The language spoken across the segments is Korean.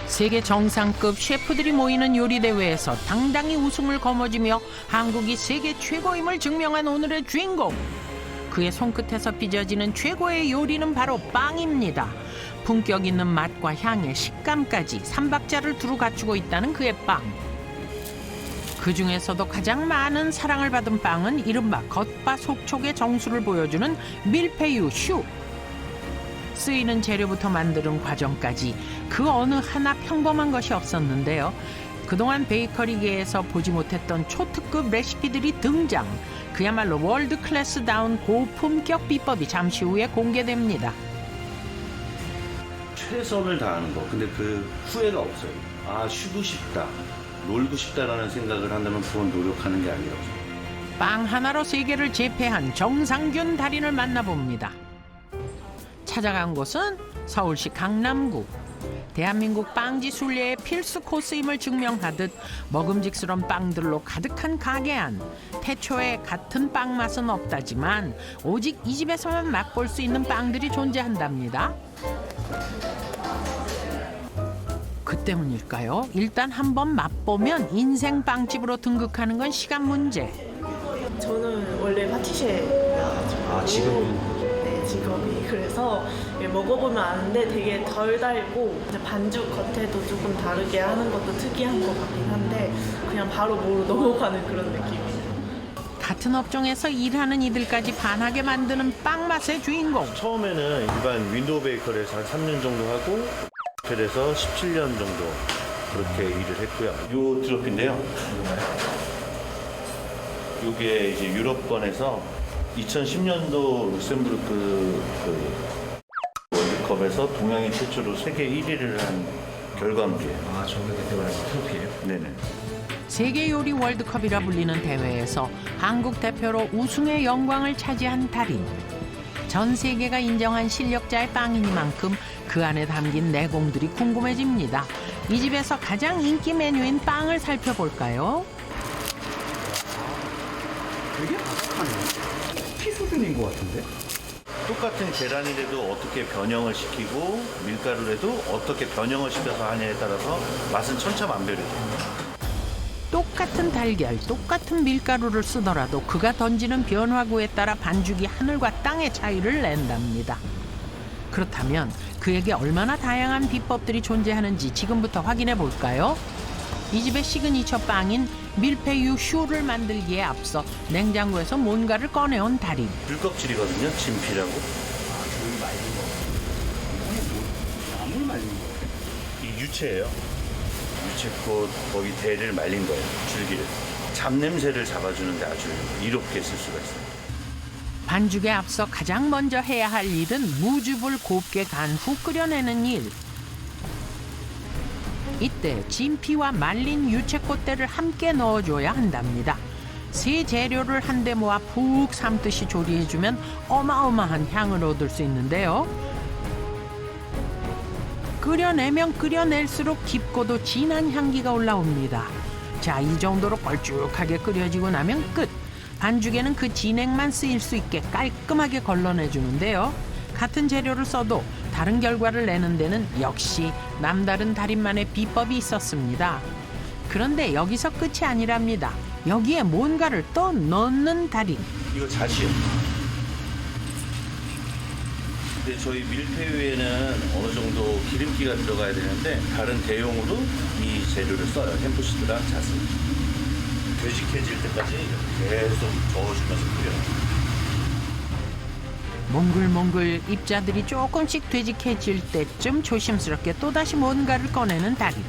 세계 정상급 셰프들이 모이는 요리 대회에서 당당히 우승을 거머쥐며 한국이 세계 최고임을 증명한 오늘의 주인공. 그의 손끝에서 빚어지는 최고의 요리는 바로 빵입니다. 품격 있는 맛과 향의 식감까지 삼박자를 두루 갖추고 있다는 그의 빵. 그 중에서도 가장 많은 사랑을 받은 빵은 이른바 겉바 속촉의 정수를 보여주는 밀푀유 슈. 쓰이는 재료부터 만드는 과정까지 그 어느 하나 평범한 것이 없었는데요. 그동안 베이커리계에서 보지 못했던 초특급 레시피들이 등장. 그야말로 월드 클래스다운 고품격 비법이 잠시 후에 공개됩니다. 최선을 다하는 거. 근데 그 후회가 없어요. 아, 쉬고 싶다. 놀고 싶다라는 생각을 한다면 그건 노력하는 게 아니라고. 빵 하나로 세계를 제패한 정상균 달인을 만나봅니다. 찾아간 곳은 서울시 강남구. 대한민국 빵지 순례의 필수 코스임을 증명하듯 먹음직스러운 빵들로 가득한 가게 안. 태초에 같은 빵 맛은 없다지만 오직 이 집에서만 맛볼 수 있는 빵들이 존재한답니다. 그 때문일까요? 일단 한번 맛보면 인생 빵집으로 등극하는 건 시간 문제. 저는 원래 파티셰여가지고. 아, 지금은? 네, 직업이. 그래서 먹어보면 아는데 되게 덜 달고 이제 반죽 겉에도 조금 다르게 하는 것도 특이한 것 같긴 한데 그냥 바로 모로 넘어가는 그런 느낌이에요. 같은 업종에서 일하는 이들까지 반하게 만드는 빵 맛의 주인공. 처음에는 일반 윈도우 베이커리에서 한 3년 정도 하고 호텔에서 17년 정도 그렇게 일을 했고요. 요 드롭인데요. 요게 이제 유럽권에서 2010년도 룩셈부르크 월드컵에서 동양인 최초로 세계 1위를 한 결과물이에요. 아, 저게 그때 말한 트로피예요? 네네. 세계 요리 월드컵이라 불리는 대회에서 한국 대표로 우승의 영광을 차지한 달인. 전 세계가 인정한 실력자의 빵이니만큼 그 안에 담긴 내공들이 궁금해집니다. 이 집에서 가장 인기 메뉴인 빵을 살펴볼까요? 되게 바삭하네요. 피 수준인 것 같은데? 똑같은 계란이라도 어떻게 변형을 시키고 밀가루라도 어떻게 변형을 시켜서 하냐에 따라서 맛은 천차만별이에요. 똑같은 달걀, 똑같은 밀가루를 쓰더라도 그가 던지는 변화구에 따라 반죽이 하늘과 땅의 차이를 낸답니다. 그렇다면 그에게 얼마나 다양한 비법들이 존재하는지 지금부터 확인해 볼까요? 이 집의 시그니처 빵인 밀푀유 슈를 만들기에 앞서 냉장고에서 뭔가를 꺼내온 달인. 귤껍질이거든요. 진피라고. 귤 말린 거. 이게 뭐, 나물 말린 거예요? 이 유채예요. 유채꽃 거기 대를 말린 거예요. 줄기를. 잡냄새를 잡아주는데 아주 이롭게 쓸 수가 있어요. 반죽에 앞서 가장 먼저 해야 할 일은 무즙을 곱게 간 후 끓여내는 일. 이때 진피와 말린 유채꽃대를 함께 넣어줘야 한답니다. 세 재료를 한데 모아 푹 삶듯이 조리해주면 어마어마한 향을 얻을 수 있는데요. 끓여내면 끓여낼수록 깊고도 진한 향기가 올라옵니다. 자, 이 정도로 걸쭉하게 끓여지고 나면 끝. 반죽에는 그 진액만 쓰일 수 있게 깔끔하게 걸러내주는데요. 같은 재료를 써도 다른 결과를 내는 데는 역시 남다른 달인만의 비법이 있었습니다. 그런데 여기서 끝이 아니랍니다. 여기에 뭔가를 또 넣는 달인. 이거 잣이요. 근데 저희 밀푀유에는 어느 정도 기름기가 들어가야 되는데 다른 대용으로 이 재료를 써요. 햄프시드랑 잣을. 되직해질 때까지 계속 저어주면서 끓여요. 몽글몽글 입자들이 조금씩 되직해질 때쯤 조심스럽게 또다시 뭔가를 꺼내는 달인.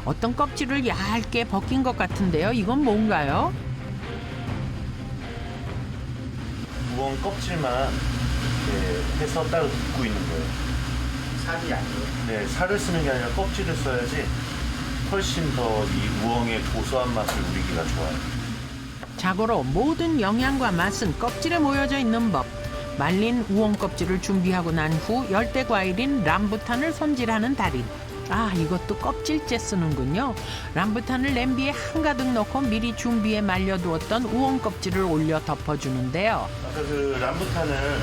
어떤 껍질을 얇게 벗긴 것 같은데요. 이건 뭔가요? 무언 껍질만 이렇게 해서 따로 굽고 있는 거예요. 살이 아니에요? 네, 살을 쓰는 게 아니라 껍질을 써야지 훨씬 더 이 우엉의 고소한 맛을 누리기가 좋아요. 자고로 모든 영양과 맛은 껍질에 모여져 있는 법. 말린 우엉 껍질을 준비하고 난 후 열대 과일인 람부탄을 손질하는 달인. 아, 이것도 껍질째 쓰는군요. 람부탄을 냄비에 한가득 넣고 미리 준비해 말려두었던 우엉 껍질을 올려 덮어주는데요. 아까 그 람부탄을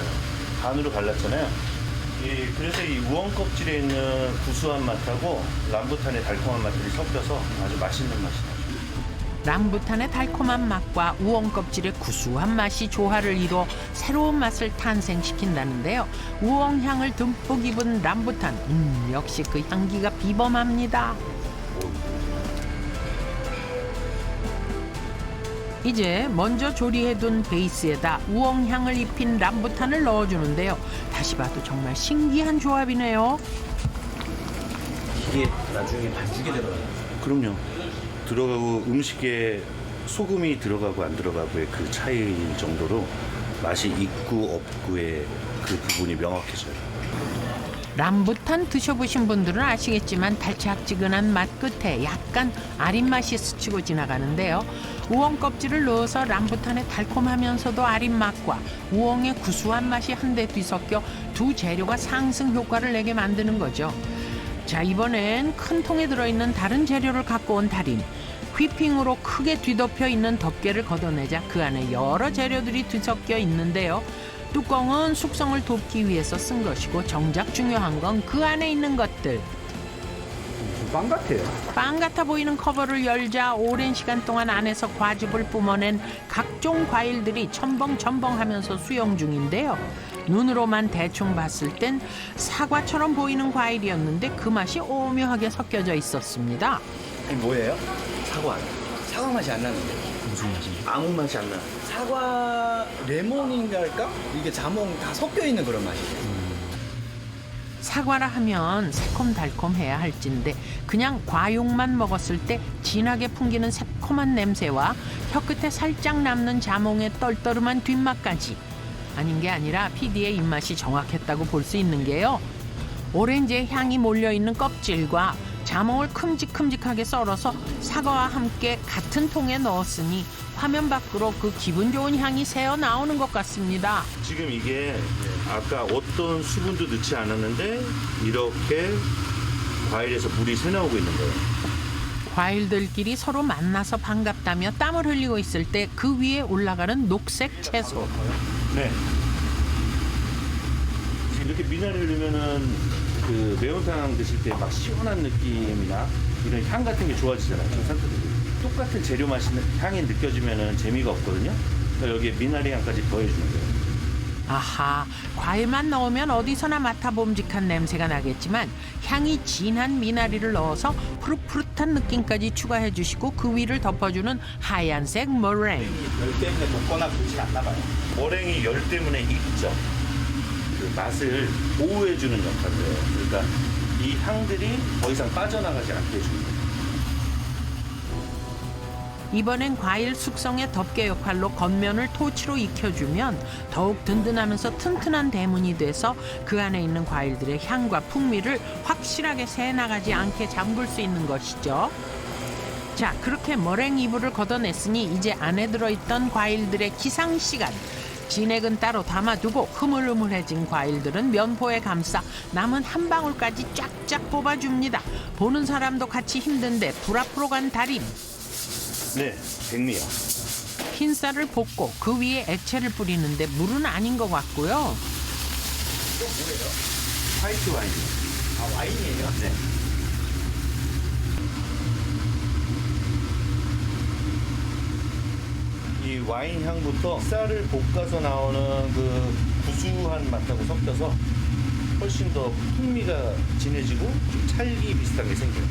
반으로 갈랐잖아요. 예, 그래서 이 우엉 껍질에 있는 구수한 맛하고 람부탄의 달콤한 맛들이 섞여서 아주 맛있는 맛이 나죠. 람부탄의 달콤한 맛과 우엉 껍질의 구수한 맛이 조화를 이뤄 새로운 맛을 탄생시킨다는데요. 우엉 향을 듬뿍 입은 람부탄, 역시 그 향기가 비범합니다. 이제 먼저 조리해둔 베이스에다 우엉 향을 입힌 람부탄을 넣어주는데요. 다시 봐도 정말 신기한 조합이네요. 이게 나중에 반죽에 들어가요. 그럼요. 들어가고 음식에 소금이 들어가고 안 들어가고의 그 차이일 정도로 맛이 있고 없고의 그 부분이 명확해져요. 람부탄 드셔보신 분들은 아시겠지만 달짝지근한 맛 끝에 약간 아린 맛이 스치고 지나가는데요. 우엉 껍질을 넣어서 람부탄의 달콤하면서도 아린 맛과 우엉의 구수한 맛이 한데 뒤섞여 두 재료가 상승 효과를 내게 만드는 거죠. 자, 이번엔 큰 통에 들어있는 다른 재료를 갖고 온 달인. 휘핑으로 크게 뒤덮여 있는 덮개를 걷어내자 그 안에 여러 재료들이 뒤섞여 있는데요. 뚜껑은 숙성을 돕기 위해서 쓴 것이고 정작 중요한 건 그 안에 있는 것들. 무슨 빵 같아요. 빵 같아 보이는 커버를 열자 오랜 시간 동안 안에서 과즙을 뿜어낸 각종 과일들이 첨벙첨벙하면서 수영 중인데요. 눈으로만 대충 봤을 땐 사과처럼 보이는 과일이었는데 그 맛이 오묘하게 섞여져 있었습니다. 이게 뭐예요? 사과. 사과 맛이 안 나는데. 무슨 맛이에요? 아무 맛이 안 나. 사과 레몬인가할까? 이게 자몽 다 섞여 있는 그런 맛이에요. 사과라 하면 새콤달콤해야 할진데 그냥 과육만 먹었을 때 진하게 풍기는 새콤한 냄새와 혀끝에 살짝 남는 자몽의 떨떠름한 뒷맛까지. 아닌 게 아니라 PD의 입맛이 정확했다고 볼 수 있는 게요. 오렌지의 향이 몰려있는 껍질과 자몽을 큼직큼직하게 썰어서 사과와 함께 같은 통에 넣었으니 화면 밖으로 그 기분 좋은 향이 새어 나오는 것 같습니다. 지금 이게 아까 어떤 수분도 넣지 않았는데 이렇게 과일에서 물이 새나오고 있는 거예요. 과일들끼리 서로 만나서 반갑다며 땀을 흘리고 있을 때 그 위에 올라가는 녹색 채소. 네. 이렇게 미나리를 넣으면은 그 매운탕 드실 때 막 시원한 느낌이나 이런 향 같은 게 좋아지잖아요. 똑같은 재료 맛이 향이 느껴지면은 재미가 없거든요. 그러니까 여기에 미나리 향까지 더해주는 거예요. 아하, 과일만 넣으면 어디서나 맡아 봄직한 냄새가 나겠지만 향이 진한 미나리를 넣어서 푸릇푸릇한 느낌까지 추가해 주시고 그 위를 덮어주는 하얀색 머랭. 열 때문에 녹거나 그렇지 않나 봐요. 머랭이 열 때문에 익죠. 그 맛을 보호해주는 역할을 해요. 그러니까 이 향들이 더 이상 빠져나가지 않게 해주는 거예요. 이번엔 과일 숙성의 덮개 역할로 겉면을 토치로 익혀주면 더욱 든든하면서 튼튼한 대문이 돼서 그 안에 있는 과일들의 향과 풍미를 확실하게 새나가지 않게 잠글 수 있는 것이죠. 자, 그렇게 머랭 이불을 걷어냈으니 이제 안에 들어있던 과일들의 기상 시간. 진액은 따로 담아두고 흐물흐물해진 과일들은 면포에 감싸 남은 한 방울까지 쫙쫙 뽑아줍니다. 보는 사람도 같이 힘든데 불 앞으로 간 달인. 네, 백미요. 흰쌀을 볶고 그 위에 액체를 뿌리는데 물은 아닌 것 같고요. 화이트 와인. 아, 와인이에요? 네. 이 와인 향부터 쌀을 볶아서 나오는 그 구수한 맛하고 섞여서 훨씬 더 풍미가 진해지고 좀 찰기 비슷한 게 생겨요.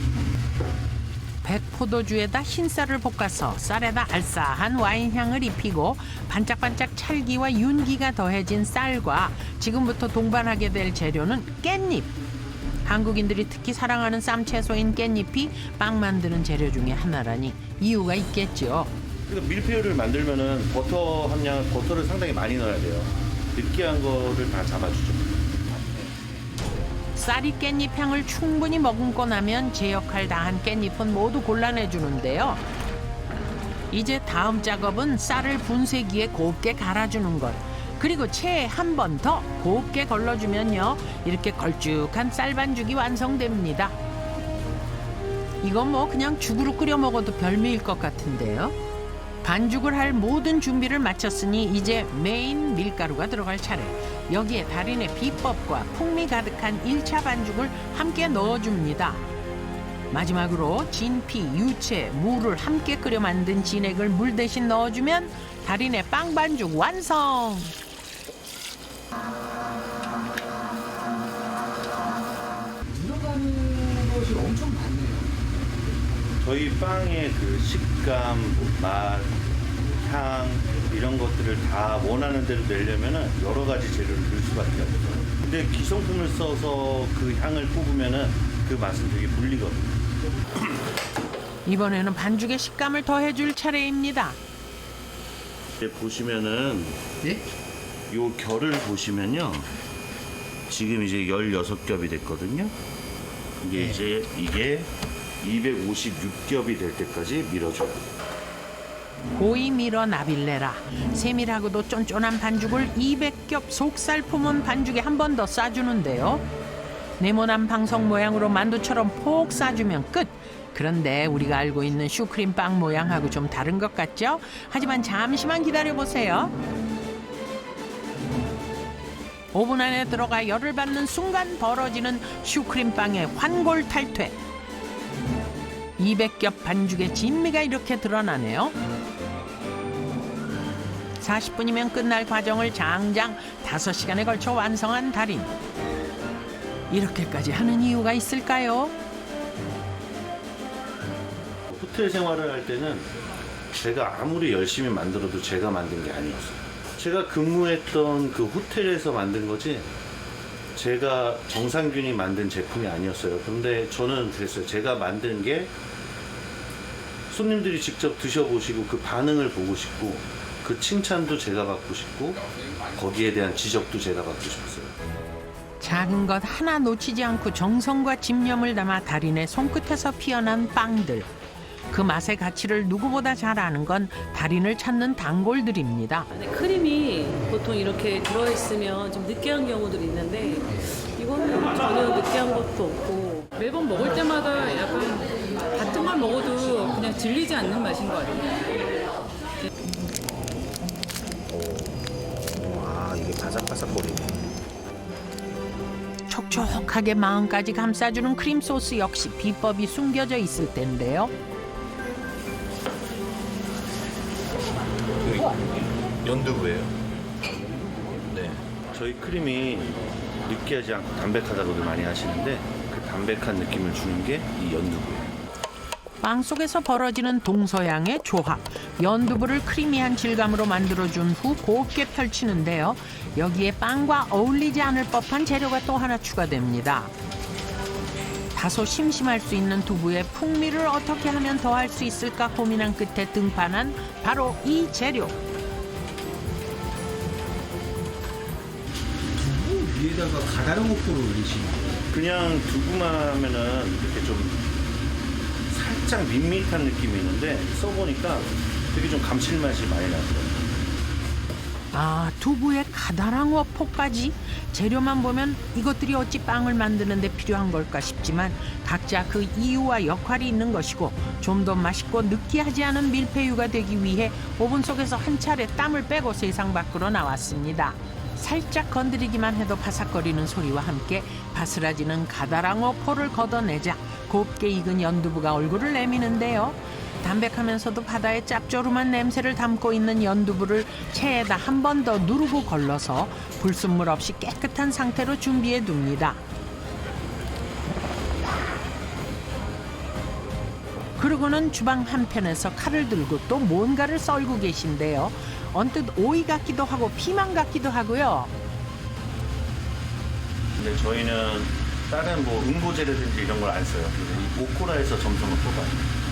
백포도주에다 흰쌀을 볶아서 쌀에다 알싸한 와인향을 입히고 반짝반짝 찰기와 윤기가 더해진 쌀과 지금부터 동반하게 될 재료는 깻잎. 한국인들이 특히 사랑하는 쌈채소인 깻잎이 빵 만드는 재료 중에 하나라니 이유가 있겠죠. 그러니까 밀푀유를 만들면은 버터 함량, 버터를 상당히 많이 넣어야 돼요. 느끼한 거를 다 잡아주죠. 쌀이 깻잎 향을 충분히 머금고 나면 제 역할 다한 깻잎은 모두 골라내주는데요. 이제 다음 작업은 쌀을 분쇄기에 곱게 갈아주는 것. 그리고 채에 한 번 더 곱게 걸러주면요. 이렇게 걸쭉한 쌀반죽이 완성됩니다. 이건 뭐 그냥 죽으로 끓여 먹어도 별미일 것 같은데요. 반죽을 할 모든 준비를 마쳤으니 이제 메인 밀가루가 들어갈 차례. 여기에 달인의 비법과 풍미 가득한 1차 반죽을 함께 넣어줍니다. 마지막으로 진피, 유채, 무를 함께 끓여 만든 진액을 물 대신 넣어주면 달인의 빵 반죽 완성! 들어가는 것이 엄청 많네요. 저희 빵의 그 식감, 맛, 향 이런 것들을 다 원하는 대로 내려면은 여러 가지 재료를 넣을 수밖에 없어요. 근데 기성품을 써서 그 향을 뽑으면은 그 맛은 되게 불리거든요. 이번에는 반죽의 식감을 더해줄 차례입니다. 이제 보시면은 네? 요 결을 보시면요. 지금 이제 16겹이 됐거든요. 이게 256겹이 될 때까지 밀어줘요. 고이 밀어 나빌레라. 세밀하고도 쫀쫀한 반죽을 200겹 속살 품은 반죽에 한 번 더 싸주는데요. 네모난 방석 모양으로 만두처럼 폭 싸주면 끝. 그런데 우리가 알고 있는 슈크림빵 모양하고 좀 다른 것 같죠? 하지만 잠시만 기다려보세요. 오븐 안에 들어가 열을 받는 순간 벌어지는 슈크림빵의 환골탈퇴. 200겹 반죽의 진미가 이렇게 드러나네요. 40분이면 끝날 과정을 장장 5시간에 걸쳐 완성한 달인. 이렇게까지 하는 이유가 있을까요? 호텔 생활을 할 때는 제가 아무리 열심히 만들어도 제가 만든 게 아니었어요. 제가 근무했던 그 호텔에서 만든 거지 제가 정상균이 만든 제품이 아니었어요. 그런데 저는 그랬어요. 제가 만든 게 손님들이 직접 드셔보시고 그 반응을 보고 싶고 그 칭찬도 제가 받고 싶고 거기에 대한 지적도 제가 받고 싶었어요. 작은 것 하나 놓치지 않고 정성과 집념을 담아 달인의 손끝에서 피어난 빵들. 그 맛의 가치를 누구보다 잘 아는 건 달인을 찾는 단골들입니다. 근데 크림이 보통 이렇게 들어있으면 좀 느끼한 경우들이 있는데 이거는 전혀 느끼한 것도 없고 매번 먹을 때마다 약간 같은 걸 먹어도 그냥 질리지 않는 맛인 것 같아요. 아, 이게 바삭바삭거리네. 촉촉하게 마음까지 감싸주는 크림 소스 역시 비법이 숨겨져 있을 텐데요. 연두부예요. 네. 저희 크림이 느끼하지 않고 담백하다고들 많이 하시는데 그 담백한 느낌을 주는 게 이 연두부예요. 빵 속에서 벌어지는 동서양의 조합. 연두부를 크리미한 질감으로 만들어준 후 곱게 펼치는데요. 여기에 빵과 어울리지 않을 법한 재료가 또 하나 추가됩니다. 다소 심심할 수 있는 두부의 풍미를 어떻게 하면 더할 수 있을까 고민한 끝에 등판한 바로 이 재료. 두부 위에다가 가다로운 호포를 올리시는 거예요. 그냥 두부만 하면은 이렇게 좀 살짝 밋밋한 느낌이 있는데 써보니까 되게 좀 감칠맛이 많이 나더라고요. 아, 두부에 가다랑어 포까지? 재료만 보면 이것들이 어찌 빵을 만드는 데 필요한 걸까 싶지만 각자 그 이유와 역할이 있는 것이고 좀 더 맛있고 느끼하지 않은 밀푀유가 되기 위해 오븐 속에서 한 차례 땀을 빼고 세상 밖으로 나왔습니다. 살짝 건드리기만 해도 바삭거리는 소리와 함께 바스라지는 가다랑어 포를 걷어내자 곱게 익은 연두부가 얼굴을 내미는데요. 담백하면서도 바다의 짭조름한 냄새를 담고 있는 연두부를 체에다 한 번 더 누르고 걸러서 불순물 없이 깨끗한 상태로 준비해 둡니다. 그러고는 주방 한편에서 칼을 들고 또 뭔가를 썰고 계신데요. 언뜻 오이 같기도 하고 피망 같기도 하고요. 근데 저희는 다른 뭐 응고제라든지 이런 걸 안 써요. 이 오코라에서 점성을 뽑아요.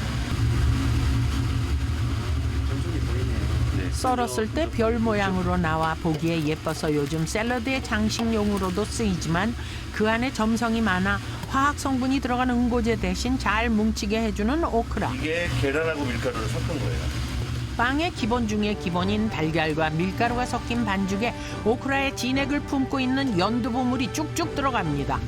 네. 썰었을 때 별 모양으로 나와 보기에 예뻐서 요즘 샐러드의 장식용으로도 쓰이지만 그 안에 점성이 많아 화학 성분이 들어간 응고제 대신 잘 뭉치게 해주는 오크라. 이게 계란하고 밀가루를 섞은 거예요. 빵의 기본 중에 기본인 달걀과 밀가루가 섞인 반죽에 오크라의 진액을 품고 있는 연두부물이 쭉쭉 들어갑니다.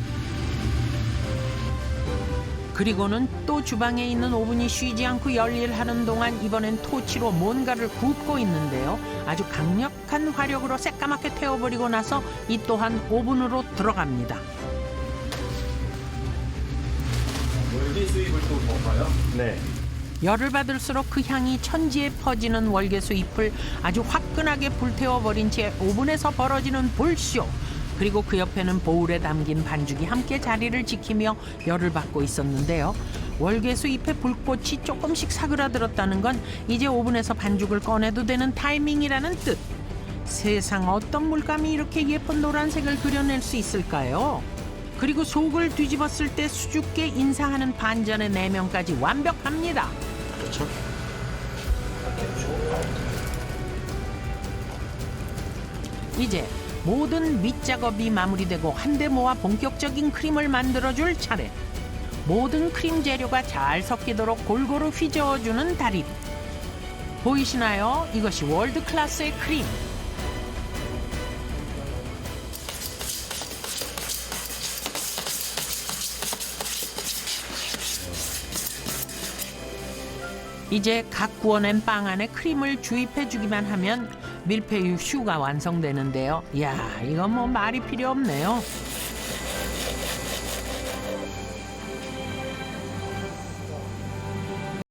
그리고는 또 주방에 있는 오븐이 쉬지 않고 열일하는 동안 이번엔 토치로 뭔가를 굽고 있는데요. 아주 강력한 화력으로 새까맣게 태워버리고 나서 이 또한 오븐으로 들어갑니다. 월계수잎을 또 먹어요? 네. 열을 받을수록 그 향이 천지에 퍼지는 월계수 잎을 아주 화끈하게 불태워버린 채 오븐에서 벌어지는 불쇼. 그리고 그 옆에는 보울에 담긴 반죽이 함께 자리를 지키며 열을 받고 있었는데요. 월계수 잎의 불꽃이 조금씩 사그라들었다는 건 이제 오븐에서 반죽을 꺼내도 되는 타이밍이라는 뜻. 세상 어떤 물감이 이렇게 예쁜 노란색을 그려낼 수 있을까요? 그리고 속을 뒤집었을 때 수줍게 인사하는 반전의 내면까지 완벽합니다. 그렇죠. 이제 모든 밑작업이 마무리되고 한데 모아 본격적인 크림을 만들어줄 차례. 모든 크림 재료가 잘 섞이도록 골고루 휘저어주는 달인. 보이시나요? 이것이 월드 클래스의 크림. 이제 각 구워낸 빵 안에 크림을 주입해주기만 하면 밀푀유 슈가 완성되는데요. 이야, 이건 뭐 말이 필요 없네요.